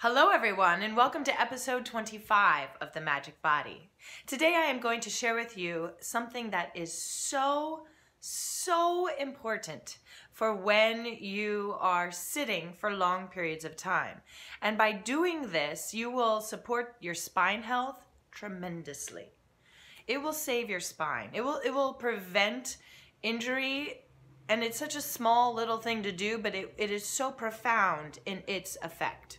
Hello everyone and welcome to episode 25 of The Magic Body. Today I am going to share with you something that is so important for when you are sitting for long periods of time. And by doing this, you will support your spine health tremendously. It will save your spine. It will prevent injury, and it's such a small little thing to do, but it is so profound in its effect.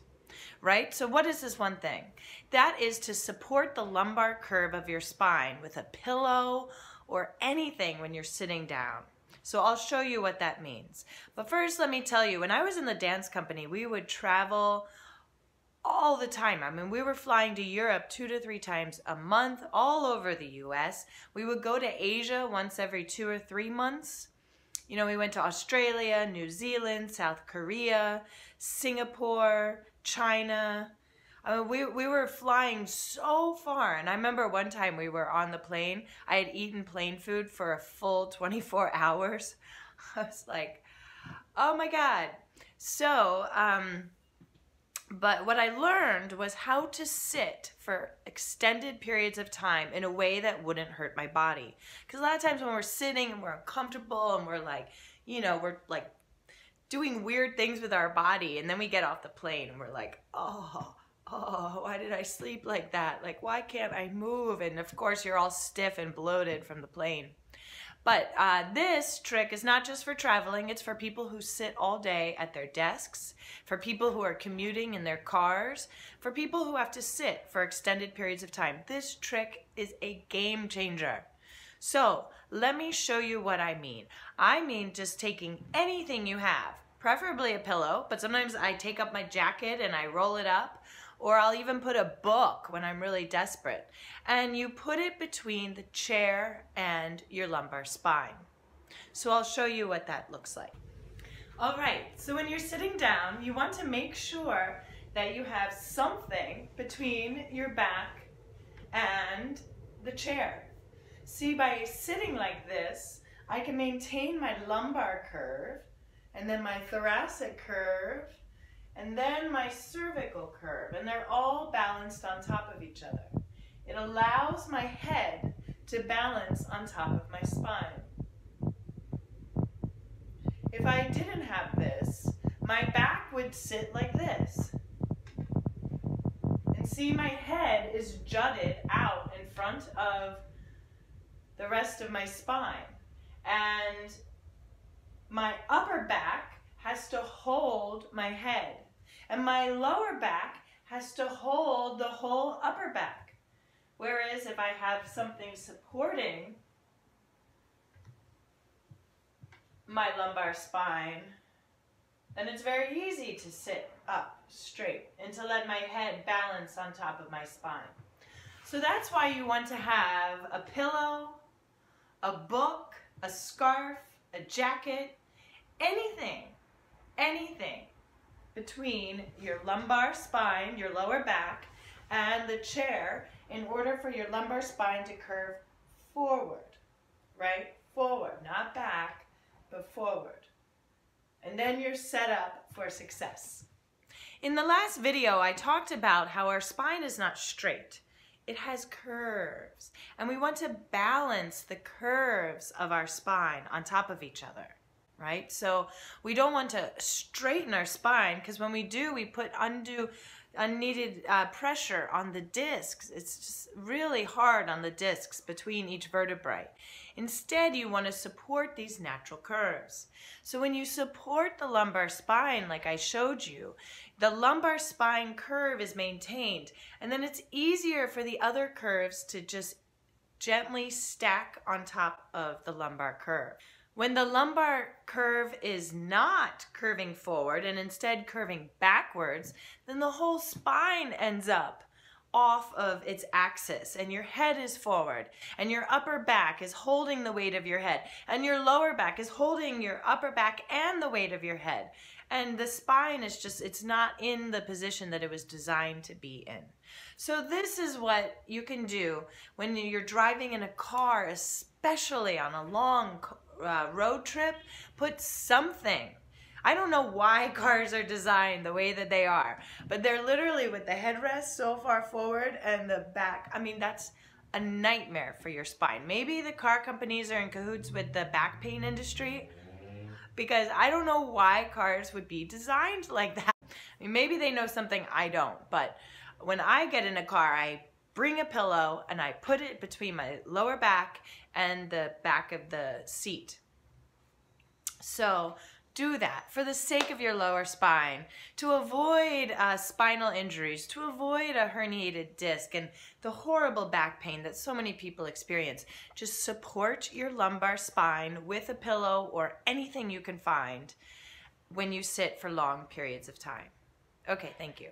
Right? So what is this one thing? That is to support the lumbar curve of your spine with a pillow or anything when you're sitting down. So I'll show you what that means. But first, let me tell you, when I was in the dance company, we would travel all the time. I mean, we were flying to Europe 2 to 3 times a month, all over the US. We would go to Asia once every 2 or 3 months. You know, we went to Australia, New Zealand, South Korea, Singapore, China. I mean, we were flying so far. And I remember one time we were on the plane. I had eaten plane food for a full 24 hours. I was like, oh my God. So, but what I learned was how to sit for extended periods of time in a way that wouldn't hurt my body. Because a lot of times when we're sitting and we're uncomfortable and we're like, you know, we're like doing weird things with our body, and then we get off the plane and we're like, oh, why did I sleep like that? Like, why can't I move? And of course you're all stiff and bloated from the plane. But this trick is not just for traveling, it's for people who sit all day at their desks, for people who are commuting in their cars, for people who have to sit for extended periods of time. This trick is a game changer. So let me show you what I mean. I mean just taking anything you have, preferably a pillow, but sometimes I take up my jacket and I roll it up, or I'll even put a book when I'm really desperate. And you put it between the chair and your lumbar spine. So I'll show you what that looks like. All right, so when you're sitting down, you want to make sure that you have something between your back and the chair. See, by sitting like this, I can maintain my lumbar curve, and then my thoracic curve, and then my cervical curve, and they're all balanced on top of each other. It allows my head to balance on top of my spine. If I didn't have this, my back would sit like this. And see, my head is jutted out in front of the rest of my spine. And my upper back has to hold my head. And my lower back has to hold the whole upper back. Whereas if I have something supporting my lumbar spine, then it's very easy to sit up straight and to let my head balance on top of my spine. So that's why you want to have a pillow, a book, a scarf, a jacket, anything between your lumbar spine, your lower back, and the chair in order for your lumbar spine to curve forward, right? Forward, not back, but forward. And then you're set up for success. In the last video, I talked about how our spine is not straight. It has curves, and we want to balance the curves of our spine on top of each other, right? So we don't want to straighten our spine, because when we do, we put unneeded pressure on the discs. It's just really hard on the discs between each vertebrae. Instead, you want to support these natural curves. So when you support the lumbar spine, like I showed you, the lumbar spine curve is maintained, and then it's easier for the other curves to just gently stack on top of the lumbar curve. When the lumbar curve is not curving forward and instead curving backwards, then the whole spine ends up off of its axis, and your head is forward, and your upper back is holding the weight of your head, and your lower back is holding your upper back and the weight of your head. And the spine is just, it's not in the position that it was designed to be in. So this is what you can do when you're driving in a car, especially on a long road trip. Put something I don't know why cars are designed the way that they are, but they're literally with the headrest so far forward and the back. I mean, that's a nightmare for your spine. Maybe the car companies are in cahoots with the back pain industry, because I don't know why cars would be designed like that. I mean, maybe they know something I don't, but when I get in a car, I bring a pillow and I put it between my lower back and the back of the seat. So do that for the sake of your lower spine, to avoid spinal injuries, to avoid a herniated disc and the horrible back pain that so many people experience. Just support your lumbar spine with a pillow or anything you can find when you sit for long periods of time. Okay, thank you.